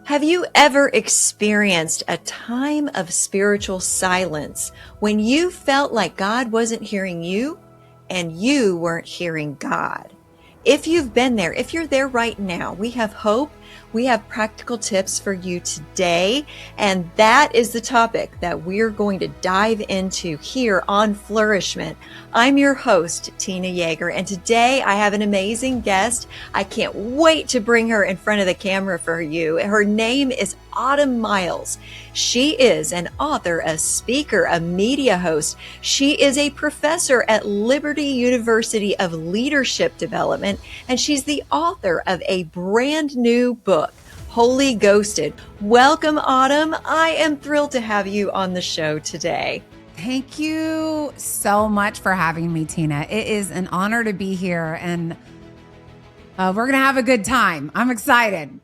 Have you ever experienced a time of spiritual silence when you felt like God wasn't hearing you and you weren't hearing God? If you've been there, if you're there right now, we have hope. We have practical tips for you today. And that is the topic that we're going to dive into here on Flourish-Meant. I'm your host, Tina Yeager, and today I have an amazing guest. I can't wait to bring her in front of the camera for you. Her name is Autumn Miles. She is an author, a speaker, a media host. She is a professor at Liberty University of Leadership Development, and she's the author of a brand new book, Holy Ghosted. Welcome, Autumn. I am thrilled to have you on the show today. Thank you so much for having me, Tina. It is an honor to be here, and we're going to have a good time. I'm excited.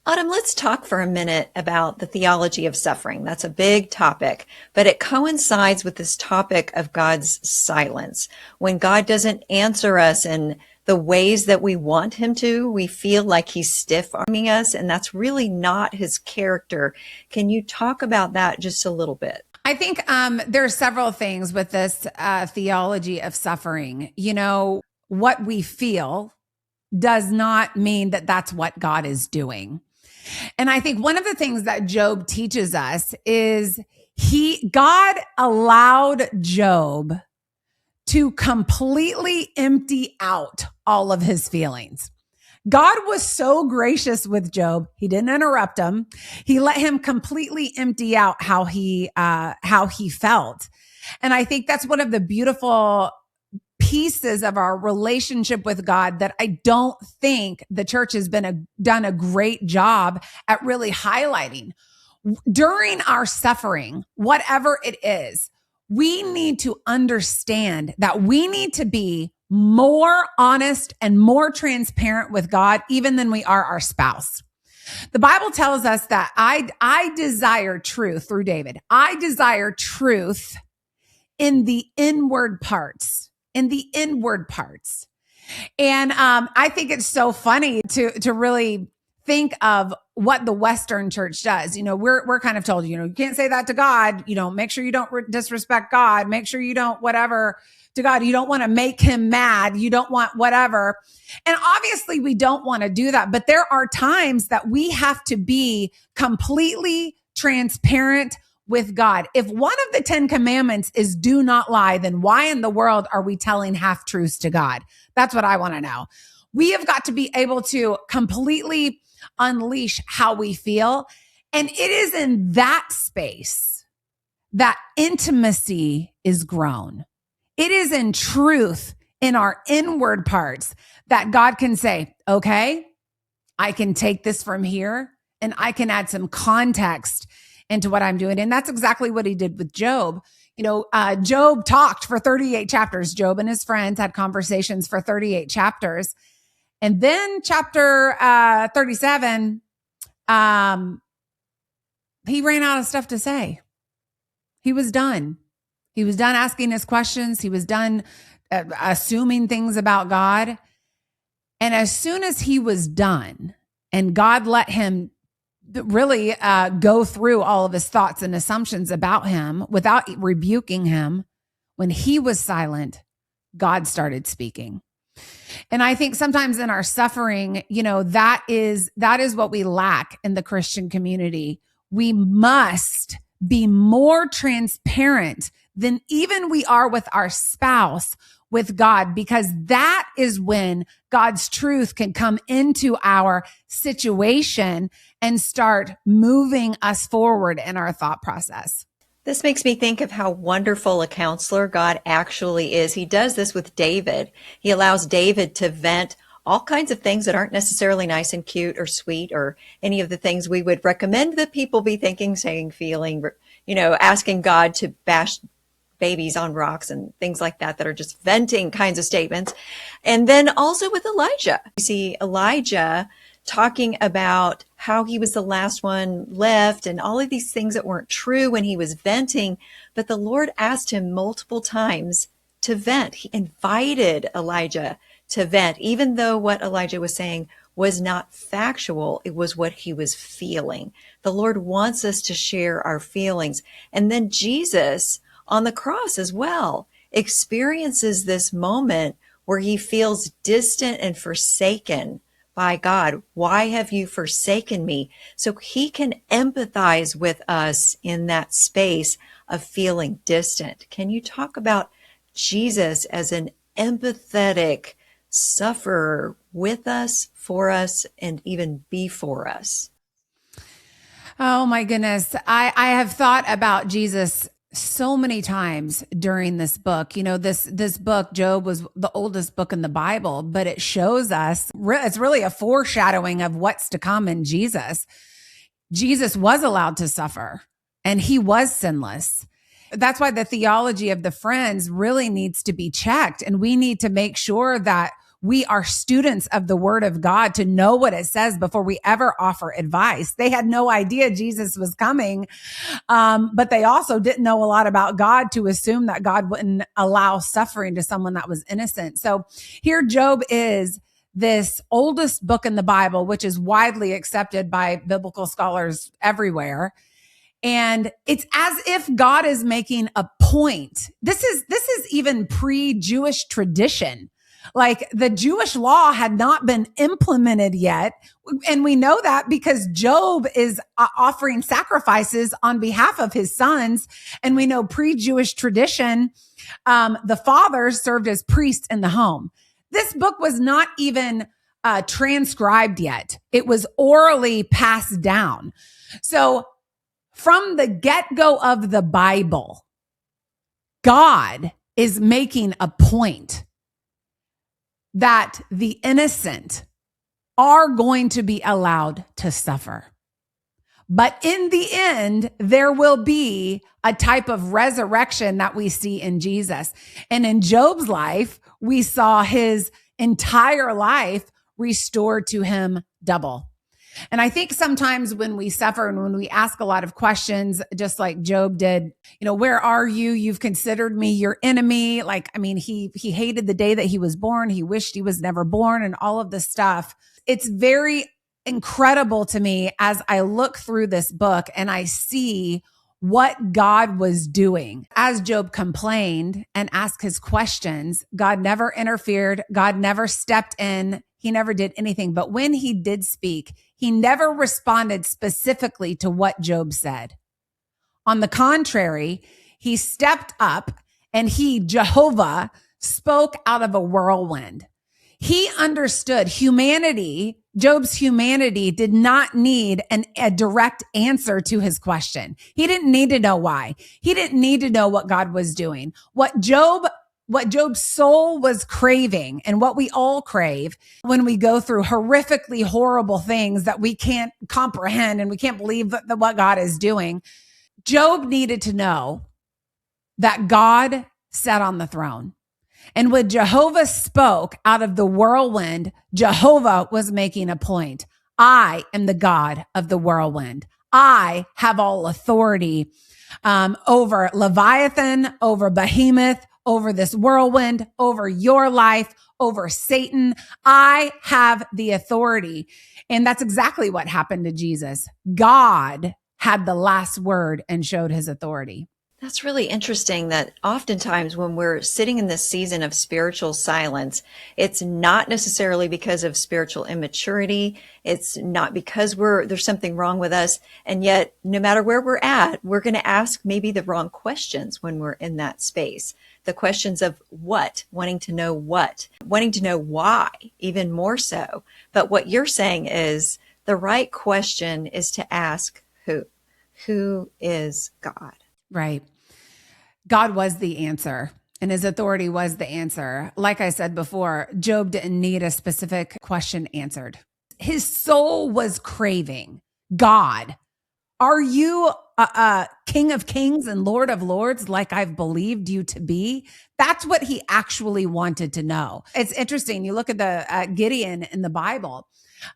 Autumn, let's talk for a minute about the theology of suffering. That's a big topic, but it coincides with this topic of God's silence. When God doesn't answer us in the ways that we want him to, we feel like he's stiff-arming us, and that's really not his character. Can you talk about that just a little bit? I think there are several things with this theology of suffering. You know, what we feel does not mean that that's what God is doing. And I think one of the things that Job teaches us is God allowed Job to completely empty out all of his feelings. God was so gracious with Job. He didn't interrupt him. He let him completely empty out how he felt. And I think that's one of the beautiful pieces of our relationship with God that I don't think the church has done a great job at really highlighting. During our suffering, whatever it is, we need to understand that we need to be more honest and more transparent with God, even than we are our spouse. The Bible tells us that I desire truth through David. I desire truth in the inward parts. And I think it's so funny to really think of what the Western church does. You know, we're kind of told, you can't say that to God. Make sure you don't disrespect God. Make sure you don't whatever to God. You don't want to make him mad. You don't want whatever. And obviously we don't want to do that. But there are times that we have to be completely transparent with God. If one of the 10 commandments is do not lie, then why in the world are we telling half truths to God? That's what I want to know. We have got to be able to completely unleash how we feel. And it is in that space that intimacy is grown. It is in truth in our inward parts that God can say, okay, I can take this from here and I can add some context into what I'm doing. And that's exactly what he did with Job. Job talked for 38 chapters. Job and his friends had conversations for 38 chapters. And then chapter 37, he ran out of stuff to say. He was done. He was done asking his questions. He was done assuming things about God. And as soon as he was done and God let him really go through all of his thoughts and assumptions about him without rebuking him, when he was silent, God started speaking. And I think sometimes in our suffering, that is what we lack in the Christian community. We must be more transparent than even we are with our spouse with God, because that is when God's truth can come into our situation and start moving us forward in our thought process. This makes me think of how wonderful a counselor God actually is. He does this with David. He allows David to vent all kinds of things that aren't necessarily nice and cute or sweet or any of the things we would recommend that people be thinking, saying, feeling, asking God to bash babies on rocks and things like that are just venting kinds of statements. And then also with Elijah. You see Elijah talking about how he was the last one left and all of these things that weren't true when he was venting. But the Lord asked him multiple times to vent. He invited Elijah to vent, even though what Elijah was saying was not factual. It was what he was feeling. The Lord wants us to share our feelings. And then Jesus on the cross as well experiences this moment where he feels distant and forsaken by God. Why have you forsaken me? So he can empathize with us in that space of feeling distant. Can you talk about Jesus as an empathetic sufferer with us, for us, and even before us? Oh my goodness. I have thought about Jesus so many times during this book. You know, this book, Job, was the oldest book in the Bible, but it shows us, it's really a foreshadowing of what's to come in Jesus. Jesus was allowed to suffer and he was sinless. That's why the theology of the friends really needs to be checked. And we need to make sure that we are students of the word of God to know what it says before we ever offer advice. They had no idea Jesus was coming. But they also didn't know a lot about God to assume that God wouldn't allow suffering to someone that was innocent. So here Job is, this oldest book in the Bible, which is widely accepted by biblical scholars everywhere. And it's as if God is making a point. This is even pre-Jewish tradition. Like the Jewish law had not been implemented yet. And we know that because Job is offering sacrifices on behalf of his sons. And we know pre-Jewish tradition, the fathers served as priests in the home. This book was not even transcribed yet. It was orally passed down. So from the get-go of the Bible, God is making a point that the innocent are going to be allowed to suffer. But in the end, there will be a type of resurrection that we see in Jesus. And in Job's life, we saw his entire life restored to him double. And I think sometimes when we suffer and when we ask a lot of questions, just like Job did, you know, where are you? You've considered me your enemy. Like, I mean, he hated the day that he was born. He wished he was never born and all of this stuff. It's very incredible to me as I look through this book and I see what God was doing. As Job complained and asked his questions, God never interfered. God never stepped in. He never did anything. But when he did speak, he never responded specifically to what Job said. On the contrary, he stepped up and Jehovah, spoke out of a whirlwind. He understood humanity. Job's humanity did not need a direct answer to his question. He didn't need to know why. He didn't need to know what God was doing. What Job's soul was craving and what we all crave when we go through horrifically horrible things that we can't comprehend and we can't believe what God is doing. Job needed to know that God sat on the throne. And when Jehovah spoke out of the whirlwind, Jehovah was making a point. I am the God of the whirlwind. I have all authority over Leviathan, over Behemoth, over this whirlwind, over your life, over Satan. I have the authority. And that's exactly what happened to Jesus. God had the last word and showed his authority. That's really interesting that oftentimes when we're sitting in this season of spiritual silence, it's not necessarily because of spiritual immaturity. It's not because there's something wrong with us. And yet, no matter where we're at, we're going to ask maybe the wrong questions when we're in that space. The questions of what, wanting to know why, even more so. But what you're saying is the right question is to ask who? Who is God? Right. God was the answer and his authority was the answer. Like I said before, Job didn't need a specific question answered. His soul was craving God. Are you a King of Kings and Lord of Lords like I've believed you to be? That's what he actually wanted to know. It's interesting. You look at the Gideon in the Bible.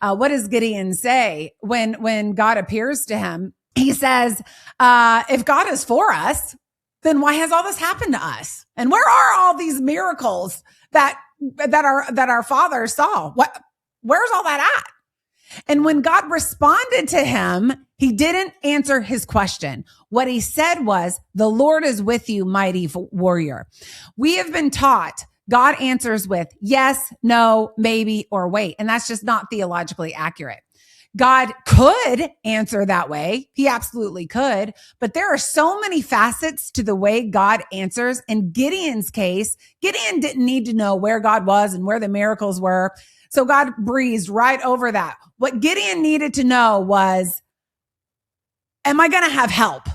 What does Gideon say when God appears to him? He says, if God is for us, then why has all this happened to us? And where are all these miracles that our father saw? Where's all that at? And when God responded to him, he didn't answer his question. What he said was, the Lord is with you, mighty warrior. We have been taught God answers with yes, no, maybe, or wait. And that's just not theologically accurate. God could answer that way. He absolutely could. But there are so many facets to the way God answers. In Gideon's case, Gideon didn't need to know where God was and where the miracles were. So God breezed right over that. What Gideon needed to know was, am I going to have help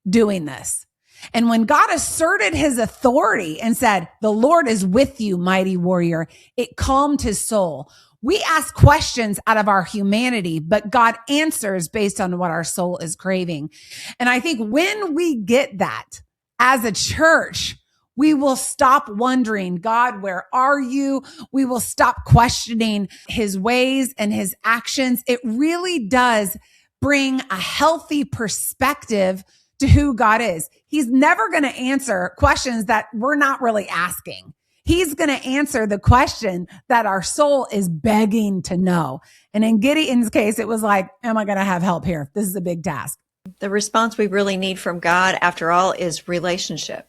doing this? And when God asserted his authority and said, the Lord is with you, mighty warrior, it calmed his soul. We ask questions out of our humanity, but God answers based on what our soul is craving. And I think when we get that as a church, we will stop wondering, God, where are you? We will stop questioning his ways and his actions. It really does bring a healthy perspective to who God is. He's never going to answer questions that we're not really asking. He's going to answer the question that our soul is begging to know. And in Gideon's case, it was like, am I going to have help here? This is a big task. The response we really need from God, after all, is relationship.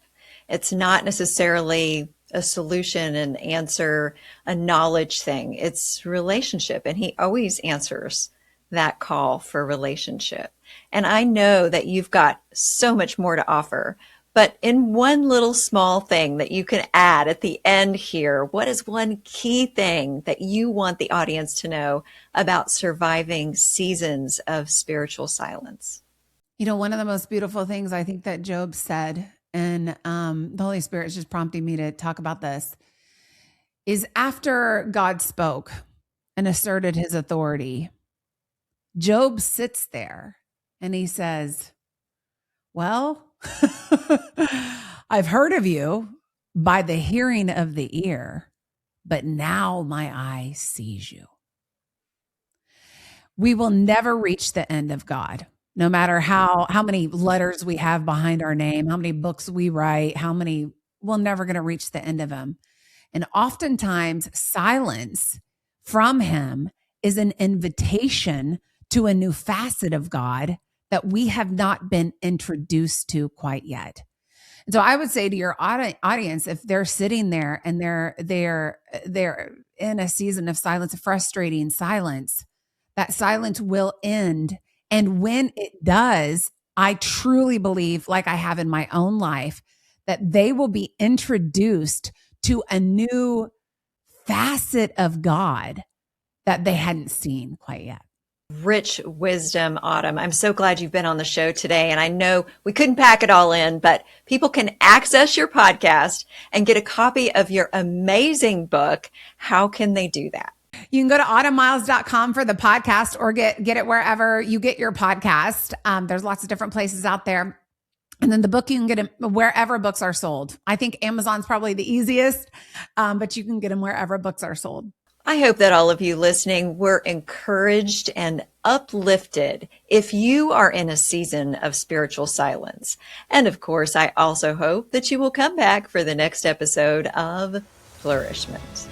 It's not necessarily a solution and answer, a knowledge thing. It's relationship. And he always answers that call for relationship. And I know that you've got so much more to offer, but in one little small thing that you can add at the end here, what is one key thing that you want the audience to know about surviving seasons of spiritual silence? You know, one of the most beautiful things I think that Job said, and the Holy Spirit is just prompting me to talk about this, is after God spoke and asserted his authority, Job sits there and he says, well, I've heard of you by the hearing of the ear, but now my eye sees you. We will never reach the end of God. No matter how many letters we have behind our name, how many books we write, we're never going to reach the end of him. And oftentimes silence from him is an invitation to a new facet of God that we have not been introduced to quite yet. And so I would say to your audience, if they're sitting there and they're in a season of silence, a frustrating silence, that silence will end. And when it does, I truly believe, like I have in my own life, that they will be introduced to a new facet of God that they hadn't seen quite yet. Rich wisdom, Autumn. I'm so glad you've been on the show today. And I know we couldn't pack it all in, but people can access your podcast and get a copy of your amazing book. How can they do that? You can go to autumnmiles.com for the podcast or get it wherever you get your podcast. There's lots of different places out there. And then the book, you can get them wherever books are sold. I think Amazon's probably the easiest, but you can get them wherever books are sold. I hope that all of you listening were encouraged and uplifted if you are in a season of spiritual silence. And of course, I also hope that you will come back for the next episode of Flourish-Meant.